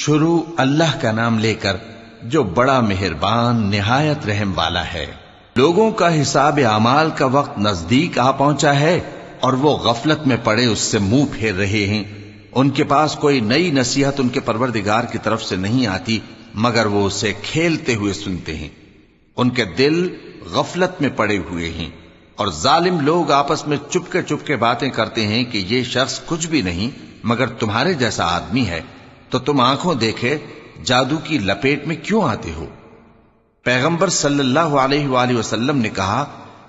شروع اللہ کا نام لے کر جو بڑا مہربان نہایت رحم والا ہے۔ لوگوں کا حساب اعمال کا وقت نزدیک آ پہنچا ہے اور وہ غفلت میں پڑے اس سے منہ پھیر رہے ہیں۔ ان کے پاس کوئی نئی نصیحت ان کے پروردگار کی طرف سے نہیں آتی مگر وہ اسے کھیلتے ہوئے سنتے ہیں۔ ان کے دل غفلت میں پڑے ہوئے ہیں اور ظالم لوگ آپس میں چپکے باتیں کرتے ہیں کہ یہ شخص کچھ بھی نہیں مگر تمہارے جیسا آدمی ہے، تو تم آنکھوں دیکھے جادو کی لپیٹ میں کیوں آتے ہو؟ پیغمبر صلی اللہ علیہ وآلہ وسلم نے کہا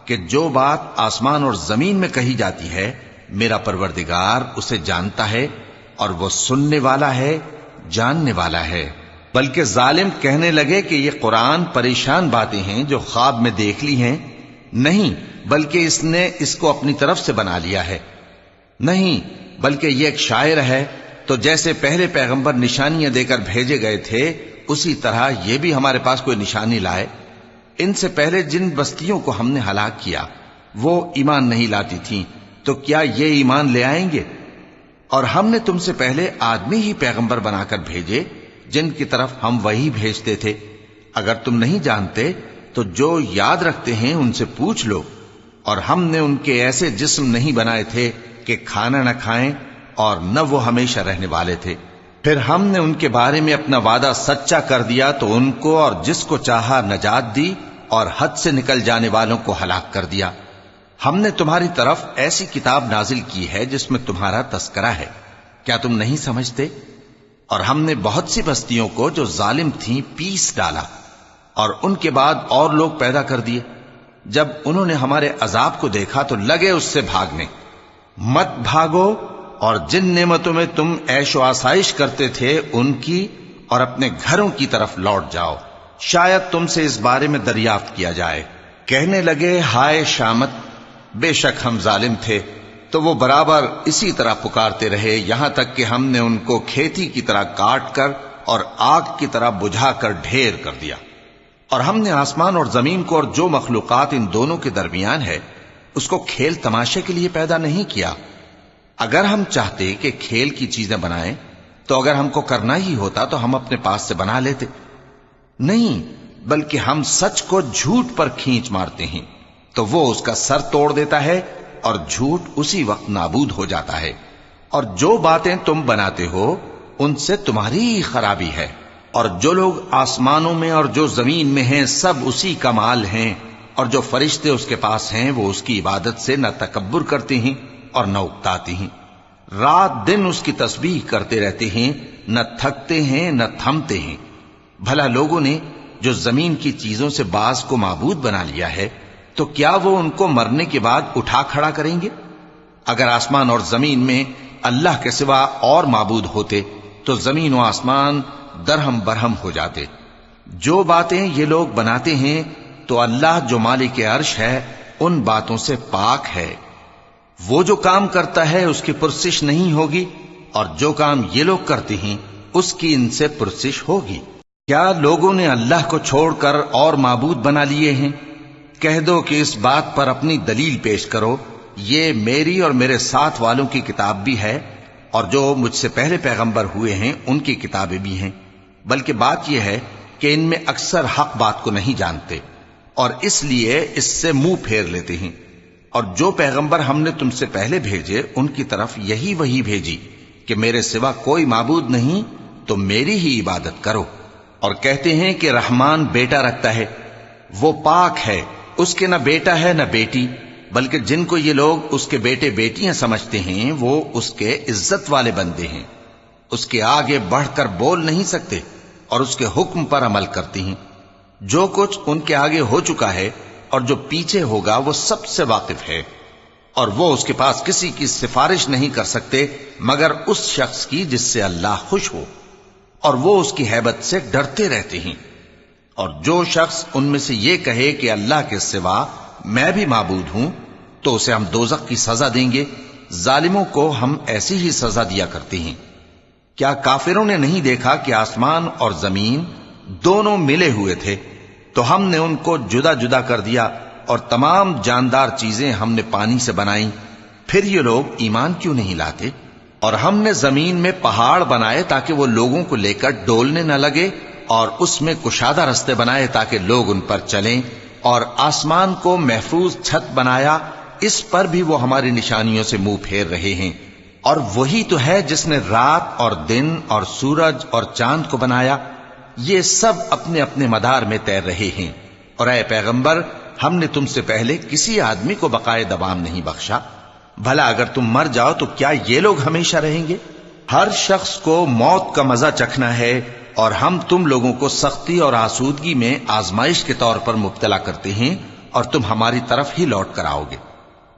کہ جو بات آسمان اور زمین میں کہی جاتی ہے میرا پروردگار اسے جانتا ہے اور وہ سننے والا ہے، جاننے والا ہے۔ بلکہ ظالم کہنے لگے کہ یہ قرآن پریشان باتیں ہیں جو خواب میں دیکھ لی ہیں، نہیں بلکہ اس نے اس کو اپنی طرف سے بنا لیا ہے، نہیں بلکہ یہ ایک شاعر ہے۔ تو جیسے پہلے پیغمبر نشانیاں دے کر بھیجے گئے تھے اسی طرح یہ بھی ہمارے پاس کوئی نشانی لائے۔ ان سے پہلے جن بستیوں کو ہم نے ہلاک کیا وہ ایمان نہیں لاتی تھیں، تو کیا یہ ایمان لے آئیں گے؟ اور ہم نے تم سے پہلے آدمی ہی پیغمبر بنا کر بھیجے جن کی طرف ہم وہی بھیجتے تھے۔ اگر تم نہیں جانتے تو جو یاد رکھتے ہیں ان سے پوچھ لو۔ اور ہم نے ان کے ایسے جسم نہیں بنائے تھے کہ کھانا نہ کھائیں اور نہ وہ ہمیشہ رہنے والے تھے۔ پھر ہم نے ان کے بارے میں اپنا وعدہ سچا کر دیا تو ان کو اور جس کو چاہا نجات دی اور حد سے نکل جانے والوں کو ہلاک کر دیا۔ ہم نے تمہاری طرف ایسی کتاب نازل کی ہے جس میں تمہارا تذکرہ ہے، کیا تم نہیں سمجھتے؟ اور ہم نے بہت سی بستیوں کو جو ظالم تھیں پیس ڈالا اور ان کے بعد اور لوگ پیدا کر دیے۔ جب انہوں نے ہمارے عذاب کو دیکھا تو لگے اس سے بھاگنے۔ مت بھاگو اور جن نعمتوں میں تم عیش و آسائش کرتے تھے ان کی اور اپنے گھروں کی طرف لوٹ جاؤ، شاید تم سے اس بارے میں دریافت کیا جائے۔ کہنے لگے ہائے شامت، بے شک ہم ظالم تھے، تو وہ برابر اسی طرح پکارتے رہے یہاں تک کہ ہم نے ان کو کھیتی کی طرح کاٹ کر اور آگ کی طرح بجھا کر ڈھیر کر دیا۔ اور ہم نے آسمان اور زمین کو اور جو مخلوقات ان دونوں کے درمیان ہے اس کو کھیل تماشے کے لیے پیدا نہیں کیا۔ اگر ہم چاہتے کہ کھیل کی چیزیں بنائیں تو اگر ہم کو کرنا ہی ہوتا تو ہم اپنے پاس سے بنا لیتے، نہیں بلکہ ہم سچ کو جھوٹ پر کھینچ مارتے ہیں تو وہ اس کا سر توڑ دیتا ہے اور جھوٹ اسی وقت نابود ہو جاتا ہے۔ اور جو باتیں تم بناتے ہو ان سے تمہاری ہی خرابی ہے۔ اور جو لوگ آسمانوں میں اور جو زمین میں ہیں سب اسی کا مال ہیں، اور جو فرشتے اس کے پاس ہیں وہ اس کی عبادت سے نہ تکبر کرتے ہیں اور نہ اکتاتے ہیں، رات دن اس کی تسبیح کرتے رہتے ہیں، نہ تھکتے ہیں نہ تھمتے ہیں۔ بھلا لوگوں نے جو زمین کی چیزوں سے بعض کو معبود بنا لیا ہے تو کیا وہ ان کو مرنے کے بعد اٹھا کھڑا کریں گے؟ اگر آسمان اور زمین میں اللہ کے سوا اور معبود ہوتے تو زمین و آسمان درہم برہم ہو جاتے۔ جو باتیں یہ لوگ بناتے ہیں تو اللہ جو مالک عرش ہے ان باتوں سے پاک ہے۔ وہ جو کام کرتا ہے اس کی پرسش نہیں ہوگی، اور جو کام یہ لوگ کرتے ہیں اس کی ان سے پرسش ہوگی۔ کیا لوگوں نے اللہ کو چھوڑ کر اور معبود بنا لیے ہیں؟ کہہ دو کہ اس بات پر اپنی دلیل پیش کرو، یہ میری اور میرے ساتھ والوں کی کتاب بھی ہے اور جو مجھ سے پہلے پیغمبر ہوئے ہیں ان کی کتابیں بھی ہیں، بلکہ بات یہ ہے کہ ان میں اکثر حق بات کو نہیں جانتے اور اس لیے اس سے منہ پھیر لیتے ہیں۔ اور جو پیغمبر ہم نے تم سے پہلے بھیجے ان کی طرف یہی وحی بھیجی کہ میرے سوا کوئی معبود نہیں تو میری ہی عبادت کرو۔ اور کہتے ہیں کہ رحمان بیٹا رکھتا ہے، وہ پاک ہے، اس کے نہ بیٹا ہے نہ بیٹی، بلکہ جن کو یہ لوگ اس کے بیٹے بیٹیاں سمجھتے ہیں وہ اس کے عزت والے بندے ہیں، اس کے آگے بڑھ کر بول نہیں سکتے اور اس کے حکم پر عمل کرتے ہیں۔ جو کچھ ان کے آگے ہو چکا ہے اور جو پیچھے ہوگا وہ سب سے واقف ہے، اور وہ اس کے پاس کسی کی سفارش نہیں کر سکتے مگر اس شخص کی جس سے اللہ خوش ہو، اور وہ اس کی ہیبت سے ڈرتے رہتے ہیں۔ اور جو شخص ان میں سے یہ کہے کہ اللہ کے سوا میں بھی معبود ہوں تو اسے ہم دوزخ کی سزا دیں گے، ظالموں کو ہم ایسی ہی سزا دیا کرتے ہیں۔ کیا کافروں نے نہیں دیکھا کہ آسمان اور زمین دونوں ملے ہوئے تھے تو ہم نے ان کو جدا جدا کر دیا اور تمام جاندار چیزیں ہم نے پانی سے بنائیں، پھر یہ لوگ ایمان کیوں نہیں لاتے؟ اور ہم نے زمین میں پہاڑ بنائے تاکہ وہ لوگوں کو لے کر ڈولنے نہ لگے، اور اس میں کشادہ رستے بنائے تاکہ لوگ ان پر چلیں، اور آسمان کو محفوظ چھت بنایا، اس پر بھی وہ ہماری نشانیوں سے منہ پھیر رہے ہیں۔ اور وہی تو ہے جس نے رات اور دن اور سورج اور چاند کو بنایا، یہ سب اپنے اپنے مدار میں تیر رہے ہیں۔ اور اے پیغمبر، ہم نے تم سے پہلے کسی آدمی کو بقائے دوام نہیں بخشا، بھلا اگر تم مر جاؤ تو کیا یہ لوگ ہمیشہ رہیں گے؟ ہر شخص کو موت کا مزہ چکھنا ہے، اور ہم تم لوگوں کو سختی اور آسودگی میں آزمائش کے طور پر مبتلا کرتے ہیں، اور تم ہماری طرف ہی لوٹ کر آؤ گے۔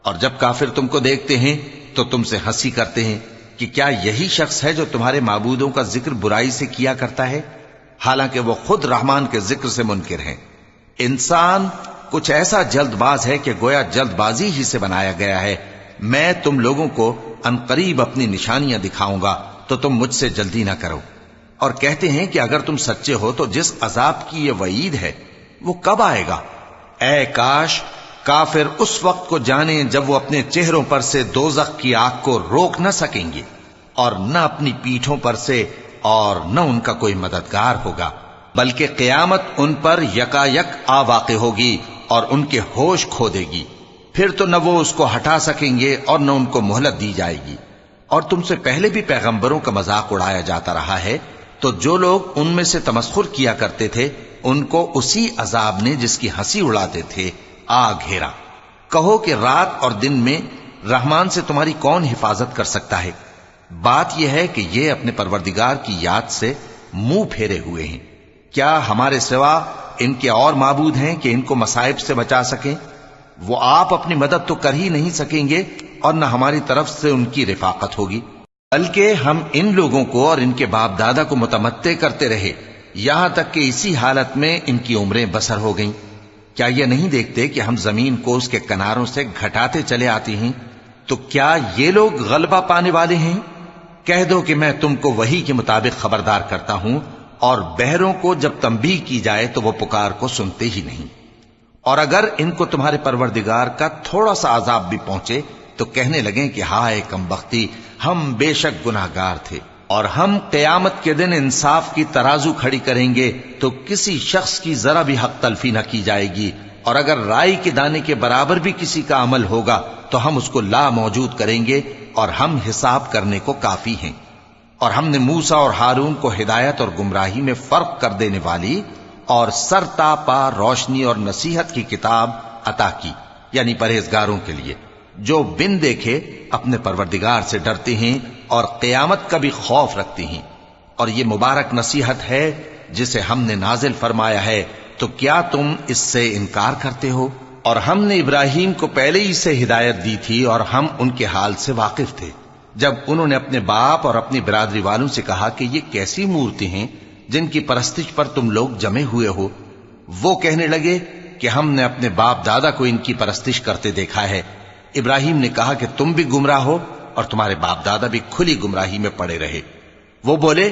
اور جب کافر تم کو دیکھتے ہیں تو تم سے ہنسی کرتے ہیں کہ کیا یہی شخص ہے جو تمہارے معبودوں کا ذکر برائی سے کیا کرتا ہے، حالانکہ وہ خود رحمان کے ذکر سے منکر ہیں۔ انسان کچھ ایسا جلد باز ہے کہ گویا جلد بازی ہی سے بنایا گیا ہے۔ میں تم لوگوں کو عنقریب اپنی نشانیاں دکھاؤں گا تو تم مجھ سے جلدی نہ کرو۔ اور کہتے ہیں کہ اگر تم سچے ہو تو جس عذاب کی یہ وعید ہے وہ کب آئے گا؟ اے کاش کافر اس وقت کو جانیں جب وہ اپنے چہروں پر سے دوزخ کی آگ کو روک نہ سکیں گے، اور نہ اپنی پیٹھوں پر سے، اور نہ ان کا کوئی مددگار ہوگا، بلکہ قیامت ان پر یکا یک آ واقع ہوگی اور ان کے ہوش کھو دے گی، پھر تو نہ وہ اس کو ہٹا سکیں گے اور نہ ان کو مہلت دی جائے گی۔ اور تم سے پہلے بھی پیغمبروں کا مذاق اڑایا جاتا رہا ہے، تو جو لوگ ان میں سے تمسخر کیا کرتے تھے ان کو اسی عذاب نے جس کی ہنسی اڑاتے تھے آ گھیرا۔ کہو کہ رات اور دن میں رحمان سے تمہاری کون حفاظت کر سکتا ہے؟ بات یہ ہے کہ یہ اپنے پروردگار کی یاد سے منہ پھیرے ہوئے ہیں۔ کیا ہمارے سوا ان کے اور معبود ہیں کہ ان کو مصائب سے بچا سکیں؟ وہ آپ اپنی مدد تو کر ہی نہیں سکیں گے، اور نہ ہماری طرف سے ان کی رفاقت ہوگی، بلکہ ہم ان لوگوں کو اور ان کے باپ دادا کو متمتع کرتے رہے، یہاں تک کہ اسی حالت میں ان کی عمریں بسر ہو گئیں۔ کیا یہ نہیں دیکھتے کہ ہم زمین کو اس کے کناروں سے گھٹاتے چلے آتے ہیں؟ تو کیا یہ لوگ غلبہ پانے والے ہیں؟ کہہ دو کہ میں تم کو وحی کے مطابق خبردار کرتا ہوں، اور بہروں کو جب تنبیہ کی جائے تو وہ پکار کو سنتے ہی نہیں۔ اور اگر ان کو تمہارے پروردگار کا تھوڑا سا عذاب بھی پہنچے تو کہنے لگیں کہ ہائے کمبختی، ہم بے شک گناہگار تھے۔ اور ہم قیامت کے دن انصاف کی ترازو کھڑی کریں گے تو کسی شخص کی ذرا بھی حق تلفی نہ کی جائے گی، اور اگر رائی کے دانے کے برابر بھی کسی کا عمل ہوگا تو ہم اس کو لا موجود کریں گے، اور ہم حساب کرنے کو کافی ہیں۔ اور ہم نے موسیٰ اور ہارون کو ہدایت اور گمراہی میں فرق کر دینے والی اور سر تا پا روشنی اور نصیحت کی کتاب عطا کی، یعنی پرہیزگاروں کے لیے جو بن دیکھے اپنے پروردگار سے ڈرتے ہیں اور قیامت کا بھی خوف رکھتے ہیں۔ اور یہ مبارک نصیحت ہے جسے ہم نے نازل فرمایا ہے، تو کیا تم اس سے انکار کرتے ہو؟ اور ہم نے ابراہیم کو پہلے ہی سے ہدایت دی تھی، اور ہم ان کے حال سے واقف تھے جب انہوں نے اپنے باپ اور اپنی برادری والوں سے کہا کہ یہ کیسی مورتی ہیں جن کی پرستش پر تم لوگ جمے ہوئے ہو۔ وہ کہنے لگے کہ ہم نے اپنے باپ دادا کو ان کی پرستش کرتے دیکھا ہے۔ ابراہیم نے کہا کہ تم بھی گمراہ ہو اور تمہارے باپ دادا بھی کھلی گمراہی میں پڑے رہے۔ وہ بولے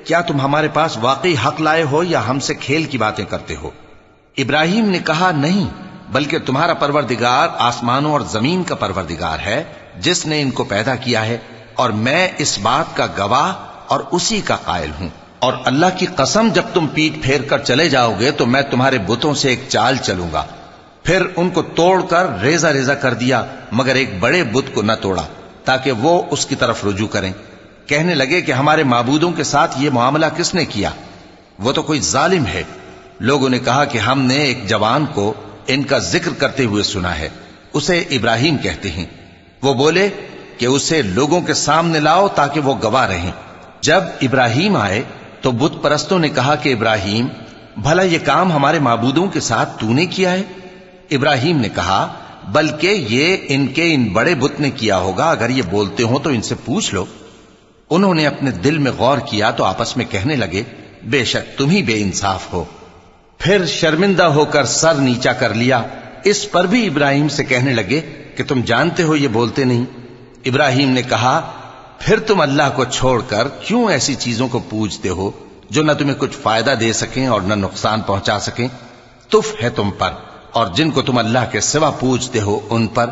کیا تم ہمارے پاس واقعی حق لائے ہو یا ہم سے کھیل کی باتیں کرتے ہو؟ ابراہیم نے کہا نہیں، بلکہ تمہارا پروردگار آسمانوں اور زمین کا پروردگار ہے جس نے ان کو پیدا کیا ہے، اور میں اس بات کا گواہ اور اسی کا قائل ہوں۔ اور اللہ کی قسم جب تم پیٹ پھیر کر چلے جاؤ گے تو میں تمہارے بتوں سے ایک چال چلوں گا۔ پھر ان کو توڑ کر ریزہ ریزہ کر دیا، مگر ایک بڑے بت کو نہ توڑا تاکہ وہ اس کی طرف رجوع کریں۔ کہنے لگے کہ ہمارے معبودوں کے ساتھ یہ معاملہ کس نے کیا؟ وہ تو کوئی ظالم ہے۔ لوگوں نے کہا کہ ہم نے ایک جوان کو ان کا ذکر کرتے ہوئے سنا ہے، اسے ابراہیم کہتے ہیں۔ وہ بولے کہ اسے لوگوں کے سامنے لاؤ تاکہ وہ گواہ رہیں۔ جب ابراہیم آئے تو بت پرستوں نے کہا کہ ابراہیم، بھلا یہ کام ہمارے معبودوں کے ساتھ تو نے کیا ہے؟ ابراہیم نے کہا بلکہ یہ ان بڑے بت نے کیا ہوگا، اگر یہ بولتے ہوں تو ان سے پوچھ لو۔ انہوں نے اپنے دل میں غور کیا تو آپس میں کہنے لگے بے شک تم ہی بے انصاف ہو۔ پھر شرمندہ ہو کر سر نیچا کر لیا۔ اس پر بھی ابراہیم سے کہنے لگے کہ تم جانتے ہو یہ بولتے نہیں۔ ابراہیم نے کہا پھر تم اللہ کو چھوڑ کر کیوں ایسی چیزوں کو پوجتے ہو جو نہ تمہیں کچھ فائدہ دے سکیں اور نہ نقصان پہنچا سکیں؟ تف ہے تم پر اور جن کو تم اللہ کے سوا پوجتے ہو ان پر،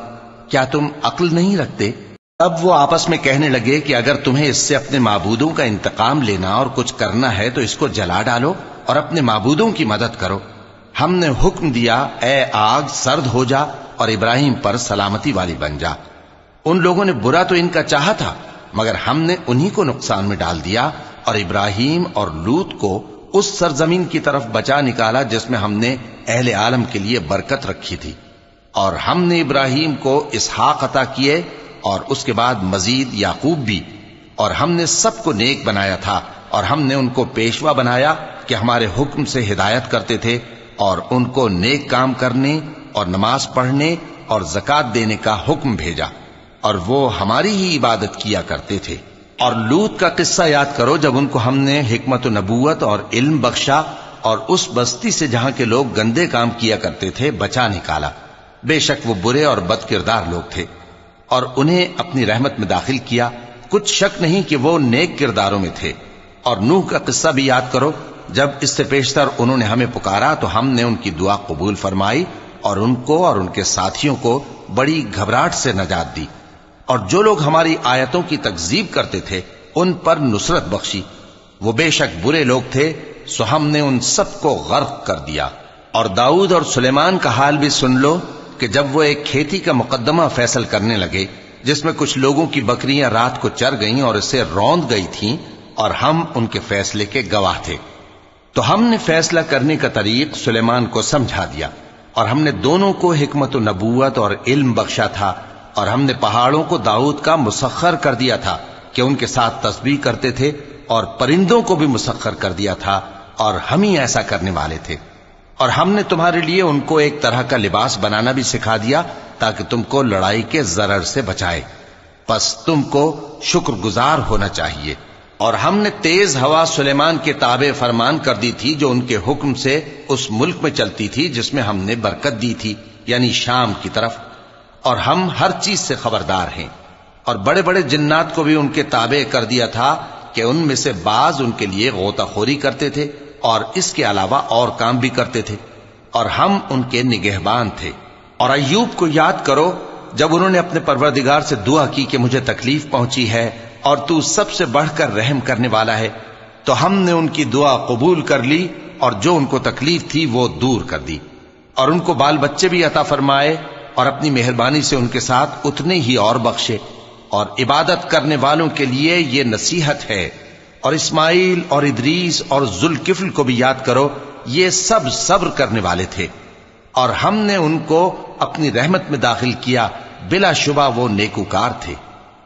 کیا تم عقل نہیں رکھتے؟ تب وہ آپس میں کہنے لگے کہ اگر تمہیں اس سے اپنے معبودوں کا انتقام لینا اور کچھ کرنا ہے تو اس کو جلا ڈالو اور اپنے معبودوں کی مدد کرو۔ ہم نے حکم دیا اے آگ سرد ہو جا اور ابراہیم پر سلامتی والی بن جا۔ ان لوگوں نے برا تو ان کا چاہا تھا، مگر ہم نے انہی کو نقصان میں ڈال دیا اور ابراہیم اور لوط کو اس سرزمین کی طرف بچا نکالا جس میں ہم نے اہل عالم کے لیے برکت رکھی تھی۔ اور ہم نے ابراہیم کو اسحاق عطا کیے اور اس کے بعد مزید یعقوب بھی، اور ہم نے سب کو نیک بنایا تھا اور ہم نے ان کو پیشوا بنایا کہ ہمارے حکم سے ہدایت کرتے تھے، اور ان کو نیک کام کرنے اور نماز پڑھنے اور زکوٰۃ دینے کا حکم بھیجا، اور وہ ہماری ہی عبادت کیا کرتے تھے۔ اور لوط کا قصہ یاد کرو جب ان کو ہم نے حکمت و نبوت اور علم بخشا اور اس بستی سے جہاں کے لوگ گندے کام کیا کرتے تھے بچا نکالا۔ بے شک وہ برے اور بد کردار لوگ تھے، اور انہیں اپنی رحمت میں داخل کیا، کچھ شک نہیں کہ وہ نیک کرداروں میں تھے۔ اور نوح کا قصہ بھی یاد کرو جب اس سے پیشتر انہوں نے ہمیں پکارا تو ہم نے ان کی دعا قبول فرمائی اور ان کو اور ان کے ساتھیوں کو بڑی گھبراہٹ سے نجات دی، اور جو لوگ ہماری آیتوں کی تکذیب کرتے تھے ان پر نصرت بخشی۔ وہ بے شک برے لوگ تھے، سو ہم نے ان سب کو غرق کر دیا۔ اور داؤد اور سلیمان کا حال بھی سن لو کہ جب وہ ایک کھیتی کا مقدمہ فیصل کرنے لگے جس میں کچھ لوگوں کی بکریاں رات کو چر گئیں اور اسے روند گئی تھیں، اور ہم ان کے فیصلے کے گواہ تھے، تو ہم نے فیصلہ کرنے کا طریق سلیمان کو سمجھا دیا، اور ہم نے دونوں کو حکمت و نبوت اور علم بخشا تھا، اور ہم نے پہاڑوں کو داؤد کا مسخر کر دیا تھا کہ ان کے ساتھ تسبیح کرتے تھے، اور پرندوں کو بھی مسخر کر دیا تھا، اور ہم ہی ایسا کرنے والے تھے۔ اور ہم نے تمہارے لیے ان کو ایک طرح کا لباس بنانا بھی سکھا دیا تاکہ تم کو لڑائی کے ضرر سے بچائے، پس تم کو شکر گزار ہونا چاہیے۔ اور ہم نے تیز ہوا سلیمان کے تابع فرمان کر دی تھی جو ان کے حکم سے اس ملک میں چلتی تھی جس میں ہم نے برکت دی تھی، یعنی شام کی طرف، اور ہم ہر چیز سے خبردار ہیں۔ اور بڑے بڑے جنات کو بھی ان کے تابع کر دیا تھا کہ ان میں سے بعض ان کے لیے غوطہ خوری کرتے تھے اور اس کے علاوہ اور کام بھی کرتے تھے، اور ہم ان کے نگہبان تھے۔ اور ایوب کو یاد کرو جب انہوں نے اپنے پروردگار سے دعا کی کہ مجھے تکلیف پہنچی ہے اور تو سب سے بڑھ کر رحم کرنے والا ہے، تو ہم نے ان کی دعا قبول کر لی اور جو ان کو تکلیف تھی وہ دور کر دی، اور ان کو بال بچے بھی عطا فرمائے، اور اپنی مہربانی سے ان کے ساتھ اتنے ہی اور بخشے۔ اور عبادت کرنے والوں کے لیے یہ نصیحت ہے۔ اور اسماعیل اور ادریس اور ذوالکفل کو بھی یاد کرو، یہ سب صبر کرنے والے تھے، اور ہم نے ان کو اپنی رحمت میں داخل کیا، بلا شبہ وہ نیکوکار تھے۔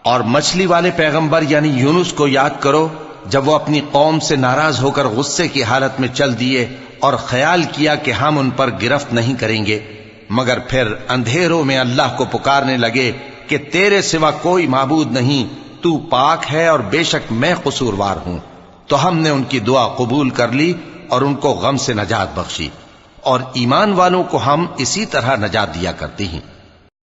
اور مچھلی والے پیغمبر یعنی یونس کو یاد کرو جب وہ اپنی قوم سے ناراض ہو کر غصے کی حالت میں چل دیے اور خیال کیا کہ ہم ان پر گرفت نہیں کریں گے، مگر پھر اندھیروں میں اللہ کو پکارنے لگے کہ تیرے سوا کوئی معبود نہیں، تو پاک ہے اور بے شک میں قصوروار ہوں، تو ہم نے ان کی دعا قبول کر لی اور ان کو غم سے نجات بخشی، اور ایمان والوں کو ہم اسی طرح نجات دیا کرتے ہیں۔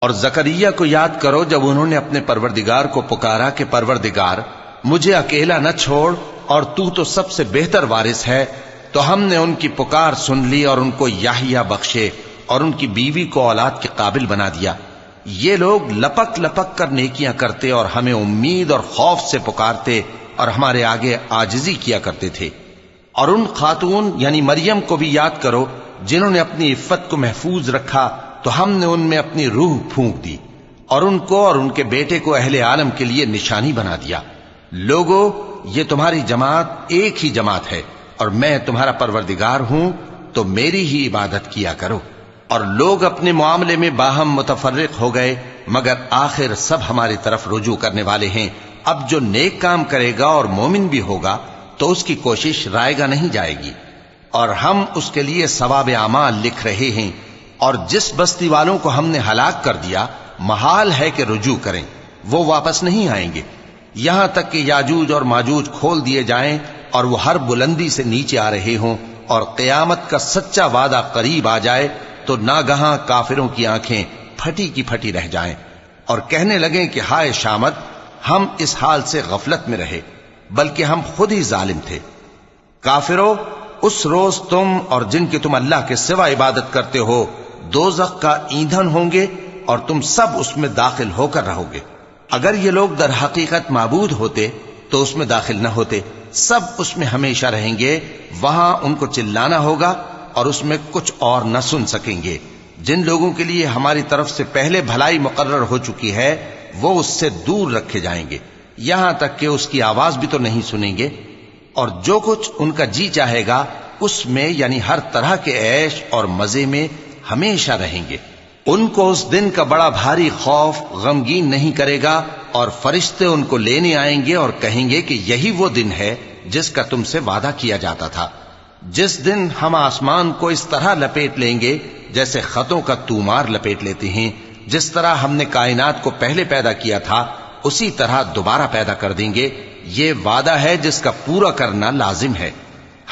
اور زکریا کو یاد کرو جب انہوں نے اپنے پروردگار کو پکارا کہ پروردگار مجھے اکیلا نہ چھوڑ اور تو سب سے بہتر وارث ہے، تو ہم نے ان کی پکار سن لی اور ان کو یحییٰ بخشے اور ان کی بیوی کو اولاد کے قابل بنا دیا۔ یہ لوگ لپک لپک کر نیکیاں کرتے اور ہمیں امید اور خوف سے پکارتے اور ہمارے آگے عاجزی کیا کرتے تھے۔ اور ان خاتون یعنی مریم کو بھی یاد کرو جنہوں نے اپنی عفت کو محفوظ رکھا، تو ہم نے ان میں اپنی روح پھونک دی اور ان کو اور ان کے بیٹے کو اہل عالم کے لیے نشانی بنا دیا۔ لوگو، یہ تمہاری جماعت ایک ہی جماعت ہے اور میں تمہارا پروردگار ہوں، تو میری ہی عبادت کیا کرو۔ اور لوگ اپنے معاملے میں باہم متفرق ہو گئے، مگر آخر سب ہماری طرف رجوع کرنے والے ہیں۔ اب جو نیک کام کرے گا اور مومن بھی ہوگا تو اس کی کوشش رائے گا نہیں جائے گی، اور ہم اس کے لیے ثواب اعمال لکھ رہے ہیں۔ اور جس بستی والوں کو ہم نے ہلاک کر دیا، محال ہے کہ رجوع کریں، وہ واپس نہیں آئیں گے، یہاں تک کہ یاجوج اور ماجوج کھول دیے جائیں اور وہ ہر بلندی سے نیچے آ رہے ہوں، اور قیامت کا سچا وعدہ قریب آ جائے تو ناگہاں کافروں کی آنکھیں پھٹی کی پھٹی رہ جائیں اور کہنے لگیں کہ ہائے شامت، ہم اس حال سے غفلت میں رہے، بلکہ ہم خود ہی ظالم تھے۔ کافروں، اس روز تم اور جن کی تم اللہ کے سوا عبادت کرتے ہو دوزخ کا ایندھن ہوں گے، اور تم سب اس میں داخل ہو کر رہو گے۔ اگر یہ لوگ در حقیقت معبود ہوتے تو اس میں داخل نہ ہوتے، سب اس میں ہمیشہ رہیں گے، وہاں ان کو چلانا ہوگا اور اس میں کچھ اور نہ سن سکیں گے۔ جن لوگوں کے لیے ہماری طرف سے پہلے بھلائی مقرر ہو چکی ہے وہ اس سے دور رکھے جائیں گے، یہاں تک کہ اس کی آواز بھی تو نہیں سنیں گے، اور جو کچھ ان کا جی چاہے گا اس میں یعنی ہر طرح کے عیش اور مزے میں ہمیشہ رہیں گے۔ ان کو اس دن کا بڑا بھاری خوف غمگین نہیں کرے گا، اور فرشتے ان کو لینے آئیں گے اور کہیں گے کہ یہی وہ دن ہے جس کا تم سے وعدہ کیا جاتا تھا، جس دن ہم آسمان کو اس طرح لپیٹ لیں گے جیسے خطوں کا تومار لپیٹ لیتے ہیں، جس طرح ہم نے کائنات کو پہلے پیدا کیا تھا اسی طرح دوبارہ پیدا کر دیں گے۔ یہ وعدہ ہے جس کا پورا کرنا لازم ہے،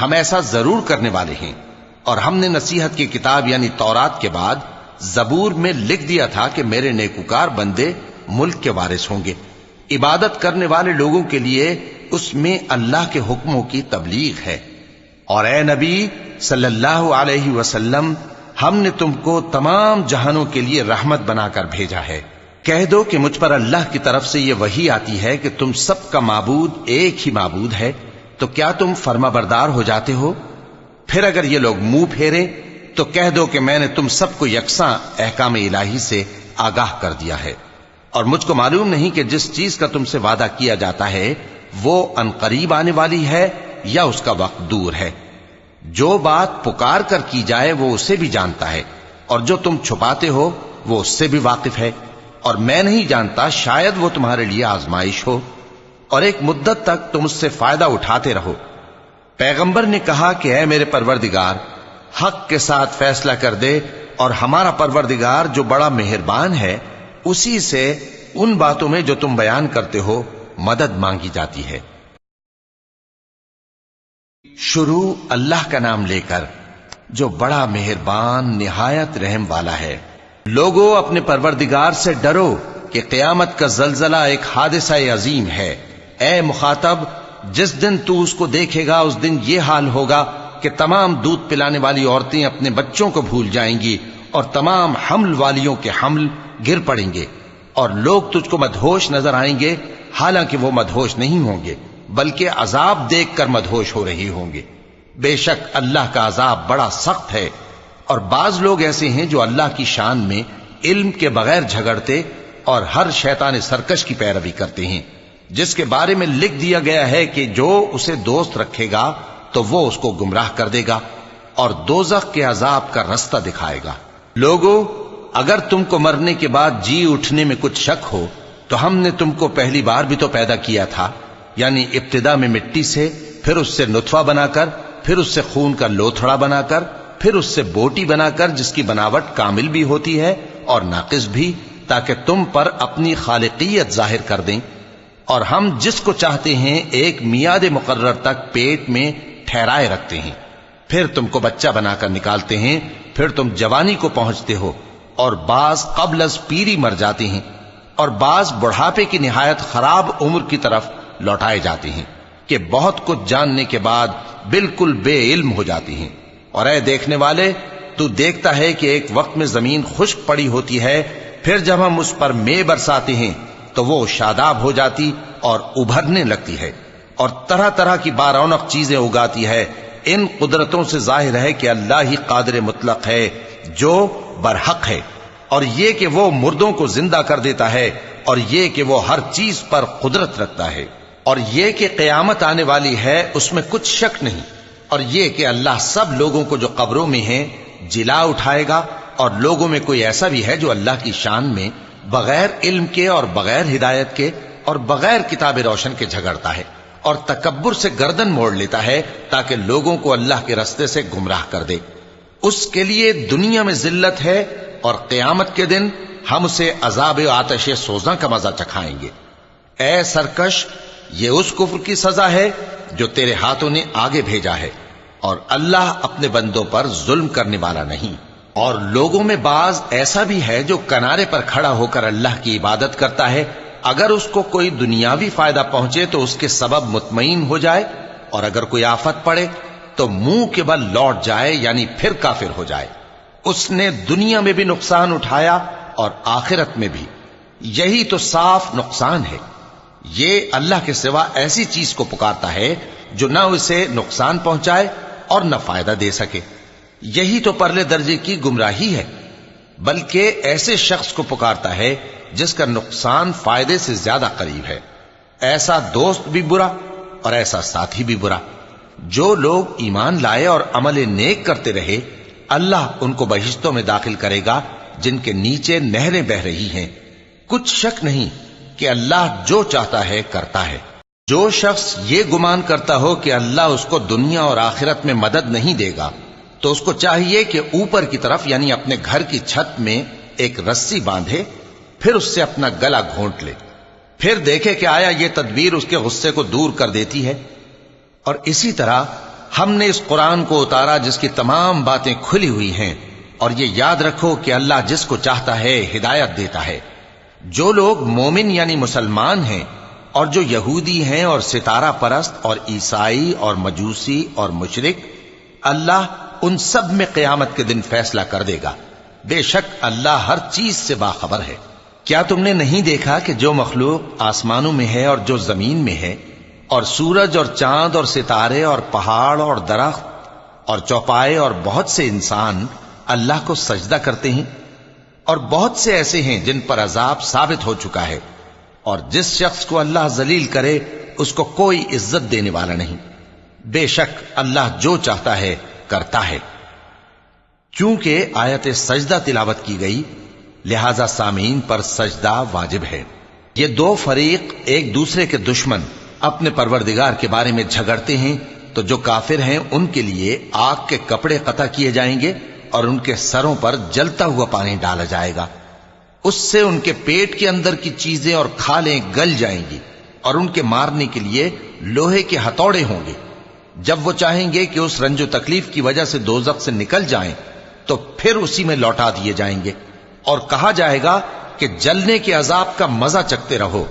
ہم ایسا ضرور کرنے والے ہیں۔ اور ہم نے نصیحت کی کتاب یعنی تورات کے بعد زبور میں لکھ دیا تھا کہ میرے نیکوکار بندے ملک کے وارث ہوں گے۔ عبادت کرنے والے لوگوں کے لیے اس میں اللہ کے حکموں کی تبلیغ ہے۔ اور اے نبی صلی اللہ علیہ وسلم، ہم نے تم کو تمام جہانوں کے لیے رحمت بنا کر بھیجا ہے۔ کہہ دو کہ مجھ پر اللہ کی طرف سے یہ وحی آتی ہے کہ تم سب کا معبود ایک ہی معبود ہے، تو کیا تم فرما بردار ہو جاتے ہو؟ پھر اگر یہ لوگ منہ پھیرے تو کہہ دو کہ میں نے تم سب کو یکساں احکام الہی سے آگاہ کر دیا ہے، اور مجھ کو معلوم نہیں کہ جس چیز کا تم سے وعدہ کیا جاتا ہے وہ عنقریب آنے والی ہے یا اس کا وقت دور ہے۔ جو بات پکار کر کی جائے وہ اسے بھی جانتا ہے، اور جو تم چھپاتے ہو وہ اس سے بھی واقف ہے، اور میں نہیں جانتا شاید وہ تمہارے لیے آزمائش ہو، اور ایک مدت تک تم اس سے فائدہ اٹھاتے رہو۔ پیغمبر نے کہا کہ اے میرے پروردگار، حق کے ساتھ فیصلہ کر دے، اور ہمارا پروردگار جو بڑا مہربان ہے اسی سے ان باتوں میں جو تم بیان کرتے ہو مدد مانگی جاتی ہے۔ شروع اللہ کا نام لے کر جو بڑا مہربان نہایت رحم والا ہے۔ لوگو اپنے پروردگار سے ڈرو کہ قیامت کا زلزلہ ایک حادثہ عظیم ہے۔ اے مخاطب، جس دن تو اس کو دیکھے گا اس دن یہ حال ہوگا کہ تمام دودھ پلانے والی عورتیں اپنے بچوں کو بھول جائیں گی، اور تمام حمل والیوں کے حمل گر پڑیں گے، اور لوگ تجھ کو مدہوش نظر آئیں گے، حالانکہ وہ مدہوش نہیں ہوں گے بلکہ عذاب دیکھ کر مدہوش ہو رہے ہوں گے۔ بے شک اللہ کا عذاب بڑا سخت ہے۔ اور بعض لوگ ایسے ہیں جو اللہ کی شان میں علم کے بغیر جھگڑتے اور ہر شیطان سرکش کی پیروی کرتے ہیں، جس کے بارے میں لکھ دیا گیا ہے کہ جو اسے دوست رکھے گا تو وہ اس کو گمراہ کر دے گا اور دوزخ کے عذاب کا رستہ دکھائے گا۔ لوگو، اگر تم کو مرنے کے بعد جی اٹھنے میں کچھ شک ہو تو ہم نے تم کو پہلی بار بھی تو پیدا کیا تھا، یعنی ابتدا میں مٹی سے، پھر اس سے نطفہ بنا کر، پھر اس سے خون کا لوتھڑا بنا کر، پھر اس سے بوٹی بنا کر جس کی بناوٹ کامل بھی ہوتی ہے اور ناقص بھی، تاکہ تم پر اپنی خالقیت ظاہر کر دیں۔ اور ہم جس کو چاہتے ہیں ایک میعاد مقرر تک پیٹ میں ٹھہرائے رکھتے ہیں، پھر تم کو بچہ بنا کر نکالتے ہیں، پھر تم جوانی کو پہنچتے ہو، اور بعض قبل از پیری مر جاتے ہیں، اور بعض بڑھاپے کی نہایت خراب عمر کی طرف لوٹائے جاتے ہیں کہ بہت کچھ جاننے کے بعد بالکل بے علم ہو جاتے ہیں۔ اور اے دیکھنے والے، تو دیکھتا ہے کہ ایک وقت میں زمین خشک پڑی ہوتی ہے، پھر جب ہم اس پر مے برساتے ہیں تو وہ شاداب ہو جاتی اور ابھرنے لگتی ہے، اور طرح طرح کی بارونق چیزیں اگاتی ہے۔ ان قدرتوں سے ظاہر ہے کہ اللہ ہی قادر مطلق ہے جو برحق ہے، اور یہ کہ وہ مردوں کو زندہ کر دیتا ہے، اور یہ کہ وہ ہر چیز پر قدرت رکھتا ہے، اور یہ کہ قیامت آنے والی ہے اس میں کچھ شک نہیں، اور یہ کہ اللہ سب لوگوں کو جو قبروں میں ہیں جلا اٹھائے گا، اور لوگوں میں کوئی ایسا بھی ہے جو اللہ کی شان میں بغیر علم کے اور بغیر ہدایت کے اور بغیر کتاب روشن کے جھگڑتا ہے، اور تکبر سے گردن موڑ لیتا ہے تاکہ لوگوں کو اللہ کے رستے سے گمراہ کر دے۔ اس کے لیے دنیا میں ذلت ہے، اور قیامت کے دن ہم اسے عذاب آتش سوزاں کا مزہ چکھائیں گے۔ اے سرکش، یہ اس کفر کی سزا ہے جو تیرے ہاتھوں نے آگے بھیجا ہے، اور اللہ اپنے بندوں پر ظلم کرنے والا نہیں۔ اور لوگوں میں بعض ایسا بھی ہے جو کنارے پر کھڑا ہو کر اللہ کی عبادت کرتا ہے، اگر اس کو کوئی دنیاوی فائدہ پہنچے تو اس کے سبب مطمئن ہو جائے، اور اگر کوئی آفت پڑے تو منہ کے بل لوٹ جائے، یعنی پھر کافر ہو جائے۔ اس نے دنیا میں بھی نقصان اٹھایا اور آخرت میں بھی۔ یہی تو صاف نقصان ہے۔ یہ اللہ کے سوا ایسی چیز کو پکارتا ہے جو نہ اسے نقصان پہنچائے اور نہ فائدہ دے سکے۔ یہی تو پرلے درجے کی گمراہی ہے۔ بلکہ ایسے شخص کو پکارتا ہے جس کا نقصان فائدے سے زیادہ قریب ہے۔ ایسا دوست بھی برا اور ایسا ساتھی بھی برا۔ جو لوگ ایمان لائے اور عمل نیک کرتے رہے، اللہ ان کو بہشتوں میں داخل کرے گا جن کے نیچے نہریں بہ رہی ہیں۔ کچھ شک نہیں کہ اللہ جو چاہتا ہے کرتا ہے۔ جو شخص یہ گمان کرتا ہو کہ اللہ اس کو دنیا اور آخرت میں مدد نہیں دے گا، تو اس کو چاہیے کہ اوپر کی طرف یعنی اپنے گھر کی چھت میں ایک رسی باندھے، پھر اس سے اپنا گلا گھونٹ لے، پھر دیکھے کہ آیا یہ تدبیر اس کے غصے کو دور کر دیتی ہے۔ اور اسی طرح ہم نے اس قرآن کو اتارا جس کی تمام باتیں کھلی ہوئی ہیں، اور یہ یاد رکھو کہ اللہ جس کو چاہتا ہے ہدایت دیتا ہے۔ جو لوگ مومن یعنی مسلمان ہیں اور جو یہودی ہیں اور ستارہ پرست اور عیسائی اور مجوسی اور مشرک، اللہ ان سب میں قیامت کے دن فیصلہ کر دے گا۔ بے شک اللہ ہر چیز سے باخبر ہے۔ کیا تم نے نہیں دیکھا کہ جو مخلوق آسمانوں میں ہے اور جو زمین میں ہے، اور سورج اور چاند اور ستارے اور پہاڑ اور درخت اور چوپائے اور بہت سے انسان اللہ کو سجدہ کرتے ہیں، اور بہت سے ایسے ہیں جن پر عذاب ثابت ہو چکا ہے، اور جس شخص کو اللہ ذلیل کرے اس کو کوئی عزت دینے والا نہیں۔ بے شک اللہ جو چاہتا ہے کرتا ہے۔ چونکہ آیت سجدہ تلاوت کی گئی، لہذا سامعین پر سجدہ واجب ہے۔ یہ دو فریق ایک دوسرے کے دشمن اپنے پروردگار کے بارے میں جھگڑتے ہیں، تو جو کافر ہیں ان کے لیے آگ کے کپڑے قطع کیے جائیں گے اور ان کے سروں پر جلتا ہوا پانی ڈالا جائے گا۔ اس سے ان کے پیٹ کے اندر کی چیزیں اور کھالیں گل جائیں گی، اور ان کے مارنے کے لیے لوہے کے ہتھوڑے ہوں گے۔ جب وہ چاہیں گے کہ اس رنج و تکلیف کی وجہ سے دوزخ سے نکل جائیں تو پھر اسی میں لوٹا دیے جائیں گے، اور کہا جائے گا کہ جلنے کے عذاب کا مزہ چکھتے رہو۔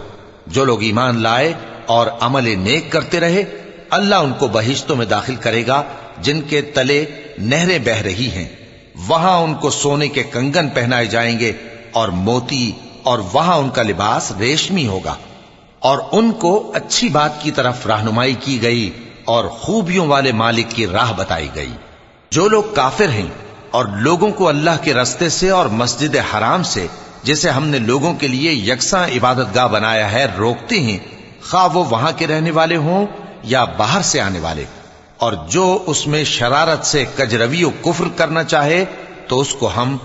جو لوگ ایمان لائے اور عمل نیک کرتے رہے، اللہ ان کو بہشتوں میں داخل کرے گا جن کے تلے نہریں بہ رہی ہیں۔ وہاں ان کو سونے کے کنگن پہنائے جائیں گے اور موتی، اور وہاں ان کا لباس ریشمی ہوگا، اور ان کو اچھی بات کی طرف رہنمائی کی گئی اور خوبیوں والے مالک کی راہ بتائی گئی۔ جو لوگ کافر ہیں اور لوگوں کو اللہ کے رستے سے اور مسجد حرام سے، جسے ہم نے لوگوں کے لیے یکساں عبادت گاہ بنایا ہے، روکتے ہیں، خواہ وہ وہاں کے رہنے والے ہوں یا باہر سے آنے والے، اور جو اس میں شرارت سے کجروی و کفر کرنا چاہے تو اس کو ہم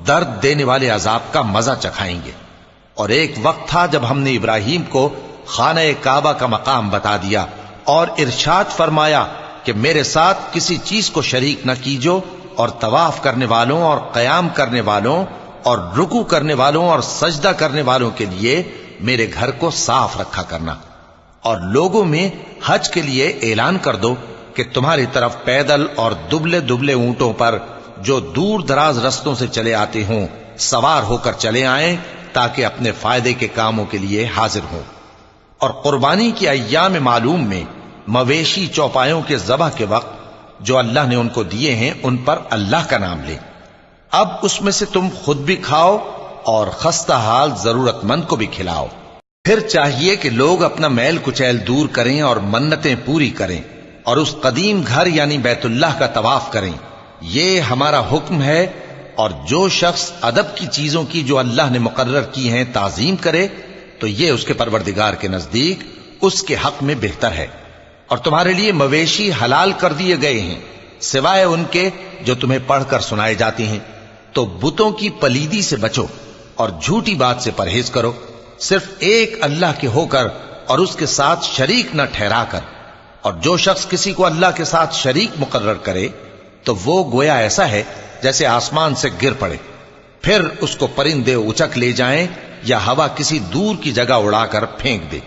درد دینے والے عذاب کا مزہ چکھائیں گے۔ اور ایک وقت تھا جب ہم نے ابراہیم کو خانہ کعبہ کا مقام بتا دیا اور ارشاد فرمایا کہ میرے ساتھ کسی چیز کو شریک نہ کیجو، اور طواف کرنے والوں اور قیام کرنے والوں اور رکوع کرنے والوں اور سجدہ کرنے والوں کے لیے میرے گھر کو صاف رکھا کرنا۔ اور لوگوں میں حج کے لیے اعلان کر دو کہ تمہاری طرف پیدل اور دبلے دبلے اونٹوں پر جو دور دراز رستوں سے چلے آتے ہوں سوار ہو کر چلے آئیں، تاکہ اپنے فائدے کے کاموں کے لیے حاضر ہوں۔ اور قربانی کی ایام معلوم میں مویشی چوپایوں کے ذبح کے وقت جو اللہ نے ان کو دیے ہیں ان پر اللہ کا نام لیں۔ اب اس میں سے تم خود بھی کھاؤ اور خستہ حال ضرورت مند کو بھی کھلاؤ۔ پھر چاہیے کہ لوگ اپنا میل کچیل دور کریں اور منتیں پوری کریں، اور اس قدیم گھر یعنی بیت اللہ کا طواف کریں۔ یہ ہمارا حکم ہے، اور جو شخص ادب کی چیزوں کی جو اللہ نے مقرر کی ہیں تعظیم کرے تو یہ اس کے پروردگار کے نزدیک اس کے حق میں بہتر ہے۔ اور تمہارے لیے مویشی حلال کر دیے گئے ہیں سوائے ان کے جو تمہیں پڑھ کر سنائے جاتے ہیں۔ تو بتوں کی پلیدی سے بچو اور جھوٹی بات سے پرہیز کرو، صرف ایک اللہ کے ہو کر اور اس کے ساتھ شریک نہ ٹھہرا کر۔ اور جو شخص کسی کو اللہ کے ساتھ شریک مقرر کرے تو وہ گویا ایسا ہے جیسے آسمان سے گر پڑے، پھر اس کو پرندے اچک لے جائیں یا ہوا کسی دور کی جگہ اڑا کر پھینک دے۔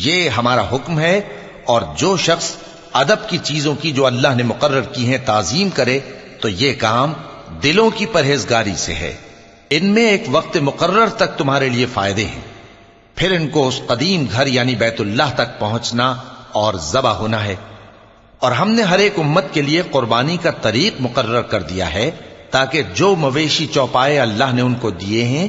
یہ ہمارا حکم ہے، اور جو شخص ادب کی چیزوں کی جو اللہ نے مقرر کی ہیں تعظیم کرے تو یہ کام دلوں کی پرہیزگاری سے ہے۔ ان میں ایک وقت مقرر تک تمہارے لیے فائدے ہیں، پھر ان کو اس قدیم گھر یعنی بیت اللہ تک پہنچنا اور ذبح ہونا ہے۔ اور ہم نے ہر ایک امت کے لیے قربانی کا طریق مقرر کر دیا ہے، تاکہ جو مویشی چوپائے اللہ نے ان کو دیے ہیں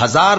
1000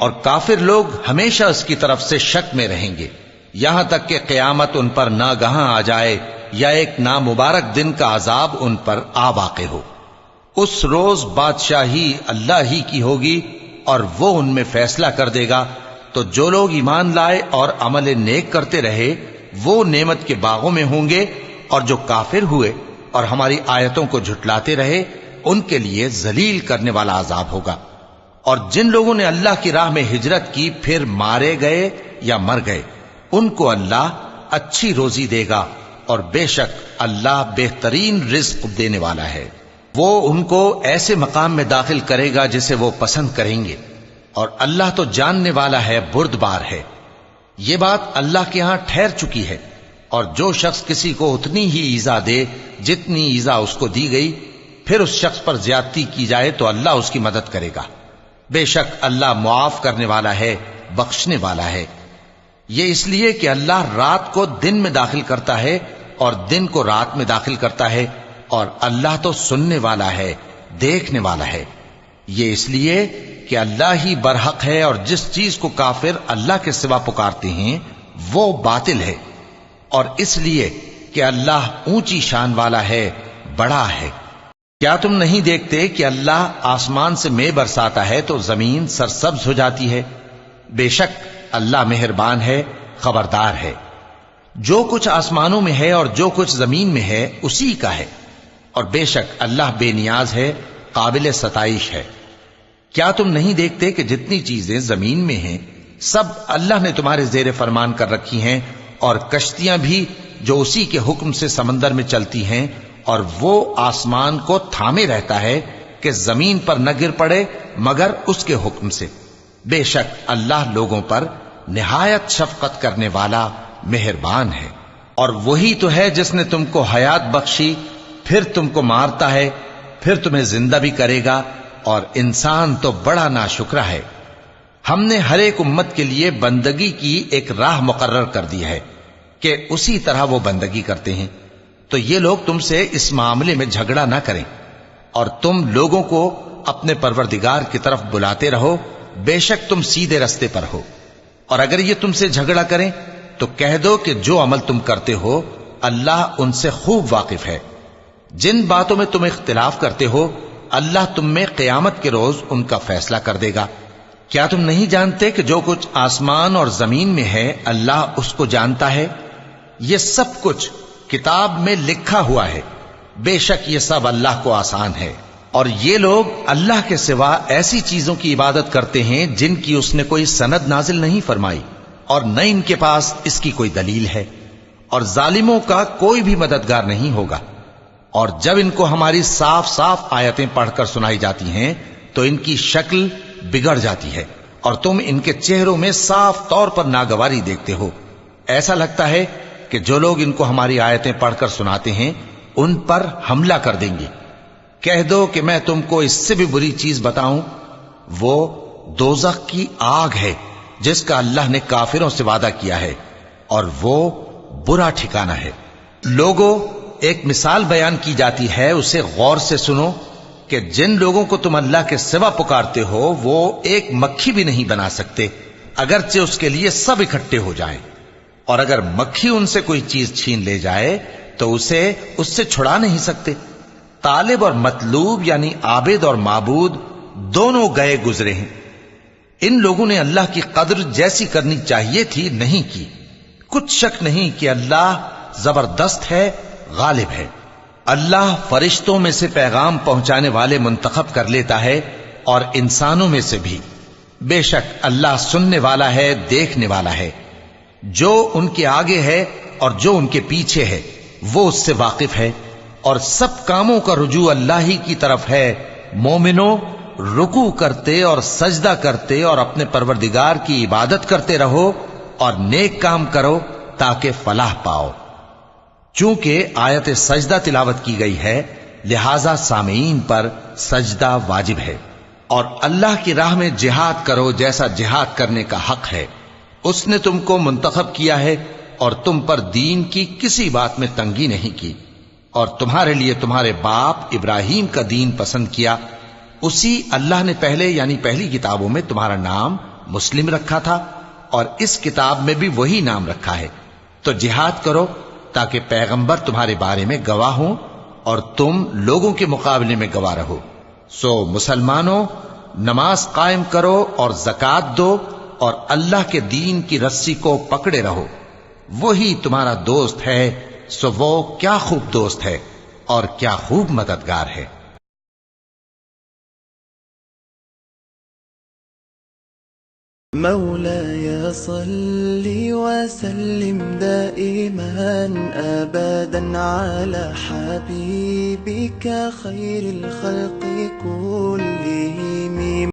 اور کافر لوگ ہمیشہ اس کی طرف سے شک میں رہیں گے یہاں تک کہ قیامت ان پر ناگہاں آ جائے یا ایک نامبارک دن کا عذاب ان پر آ واقع ہو۔ اس روز بادشاہی اللہ ہی کی ہوگی اور وہ ان میں فیصلہ کر دے گا، تو جو لوگ ایمان لائے اور عمل نیک کرتے رہے وہ نعمت کے باغوں میں ہوں گے، اور جو کافر ہوئے اور ہماری آیتوں کو جھٹلاتے رہے ان کے لیے ذلیل کرنے والا عذاب ہوگا۔ اور جن لوگوں نے اللہ کی راہ میں ہجرت کی پھر مارے گئے یا مر گئے ان کو اللہ اچھی روزی دے گا، اور بے شک اللہ بہترین رزق دینے والا ہے۔ وہ ان کو ایسے مقام میں داخل کرے گا جسے وہ پسند کریں گے، اور اللہ تو جاننے والا ہے، بردبار ہے۔ یہ بات اللہ کے ہاں ٹھہر چکی ہے، اور جو شخص کسی کو اتنی ہی ایذا دے جتنی ایذا اس کو دی گئی، پھر اس شخص پر زیادتی کی جائے تو اللہ اس کی مدد کرے گا۔ بے شک اللہ معاف کرنے والا ہے، بخشنے والا ہے۔ یہ اس لیے کہ اللہ رات کو دن میں داخل کرتا ہے اور دن کو رات میں داخل کرتا ہے، اور اللہ تو سننے والا ہے، دیکھنے والا ہے۔ یہ اس لیے کہ اللہ ہی برحق ہے، اور جس چیز کو کافر اللہ کے سوا پکارتے ہیں وہ باطل ہے، اور اس لیے کہ اللہ اونچی شان والا ہے، بڑا ہے۔ کیا تم نہیں دیکھتے کہ اللہ آسمان سے مے برساتا ہے تو زمین سرسبز ہو جاتی ہے؟ بے شک اللہ مہربان ہے، خبردار ہے۔ جو کچھ آسمانوں میں ہے اور جو کچھ زمین میں ہے اسی کا ہے، اور بے شک اللہ بے نیاز ہے، قابل ستائش ہے۔ کیا تم نہیں دیکھتے کہ جتنی چیزیں زمین میں ہیں سب اللہ نے تمہارے زیر فرمان کر رکھی ہیں، اور کشتیاں بھی جو اسی کے حکم سے سمندر میں چلتی ہیں، اور وہ آسمان کو تھامے رہتا ہے کہ زمین پر نہ گر پڑے مگر اس کے حکم سے۔ بے شک اللہ لوگوں پر نہایت شفقت کرنے والا مہربان ہے۔ اور وہی تو ہے جس نے تم کو حیات بخشی، پھر تم کو مارتا ہے، پھر تمہیں زندہ بھی کرے گا، اور انسان تو بڑا ناشکرا ہے۔ ہم نے ہر ایک امت کے لیے بندگی کی ایک راہ مقرر کر دی ہے کہ اسی طرح وہ بندگی کرتے ہیں، تو یہ لوگ تم سے اس معاملے میں جھگڑا نہ کریں، اور تم لوگوں کو اپنے پروردگار کی طرف بلاتے رہو، بے شک تم سیدھے رستے پر ہو۔ اور اگر یہ تم سے جھگڑا کریں تو کہہ دو کہ جو عمل تم کرتے ہو اللہ ان سے خوب واقف ہے۔ جن باتوں میں تم اختلاف کرتے ہو اللہ تم میں قیامت کے روز ان کا فیصلہ کر دے گا۔ کیا تم نہیں جانتے کہ جو کچھ آسمان اور زمین میں ہے اللہ اس کو جانتا ہے؟ یہ سب کچھ کتاب میں لکھا ہوا ہے، بے شک یہ سب اللہ کو آسان ہے۔ اور یہ لوگ اللہ کے سوا ایسی چیزوں کی عبادت کرتے ہیں جن کی اس نے کوئی سند نازل نہیں فرمائی، اور نہ ان کے پاس اس کی کوئی دلیل ہے، اور ظالموں کا کوئی بھی مددگار نہیں ہوگا۔ اور جب ان کو ہماری صاف صاف آیتیں پڑھ کر سنائی جاتی ہیں تو ان کی شکل بگڑ جاتی ہے، اور تم ان کے چہروں میں صاف طور پر ناگواری دیکھتے ہو۔ ایسا لگتا ہے کہ جو لوگ ان کو ہماری آیتیں پڑھ کر سناتے ہیں ان پر حملہ کر دیں گے۔ کہہ دو کہ میں تم کو اس سے بھی بری چیز بتاؤں، وہ دوزخ کی آگ ہے جس کا اللہ نے کافروں سے وعدہ کیا ہے، اور وہ برا ٹھکانہ ہے۔ لوگوں، ایک مثال بیان کی جاتی ہے، اسے غور سے سنو کہ جن لوگوں کو تم اللہ کے سوا پکارتے ہو وہ ایک مکھی بھی نہیں بنا سکتے اگرچہ اس کے لیے سب اکٹھے ہو جائیں، اور اگر مکھی ان سے کوئی چیز چھین لے جائے تو اسے اس سے چھڑا نہیں سکتے۔ طالب اور مطلوب یعنی عابد اور معبود دونوں گئے گزرے ہیں۔ ان لوگوں نے اللہ کی قدر جیسی کرنی چاہیے تھی نہیں کی۔ کچھ شک نہیں کہ اللہ زبردست ہے، غالب ہے۔ اللہ فرشتوں میں سے پیغام پہنچانے والے منتخب کر لیتا ہے اور انسانوں میں سے بھی۔ بے شک اللہ سننے والا ہے، دیکھنے والا ہے۔ جو ان کے آگے ہے اور جو ان کے پیچھے ہے وہ اس سے واقف ہے، اور سب کاموں کا رجوع اللہ ہی کی طرف ہے۔ مومنوں، رکوع کرتے اور سجدہ کرتے اور اپنے پروردگار کی عبادت کرتے رہو اور نیک کام کرو تاکہ فلاح پاؤ۔ چونکہ آیت سجدہ تلاوت کی گئی ہے لہذا سامعین پر سجدہ واجب ہے۔ اور اللہ کی راہ میں جہاد کرو جیسا جہاد کرنے کا حق ہے۔ اس نے تم کو منتخب کیا ہے اور تم پر دین کی کسی بات میں تنگی نہیں کی، اور تمہارے لیے تمہارے باپ ابراہیم کا دین پسند کیا۔ اسی اللہ نے پہلے یعنی پہلی کتابوں میں تمہارا نام مسلم رکھا تھا اور اس کتاب میں بھی وہی نام رکھا ہے۔ تو جہاد کرو تاکہ پیغمبر تمہارے بارے میں گواہ ہوں اور تم لوگوں کے مقابلے میں گواہ رہو۔ سو مسلمانوں، نماز قائم کرو اور زکات دو اور اللہ کے دین کی رسی کو پکڑے رہو، وہی تمہارا دوست ہے، سو وہ کیا خوب دوست ہے اور کیا خوب مددگار ہے۔ مولاي صل وسلم دائما أبدا على حبيبك خير الخلق كلهم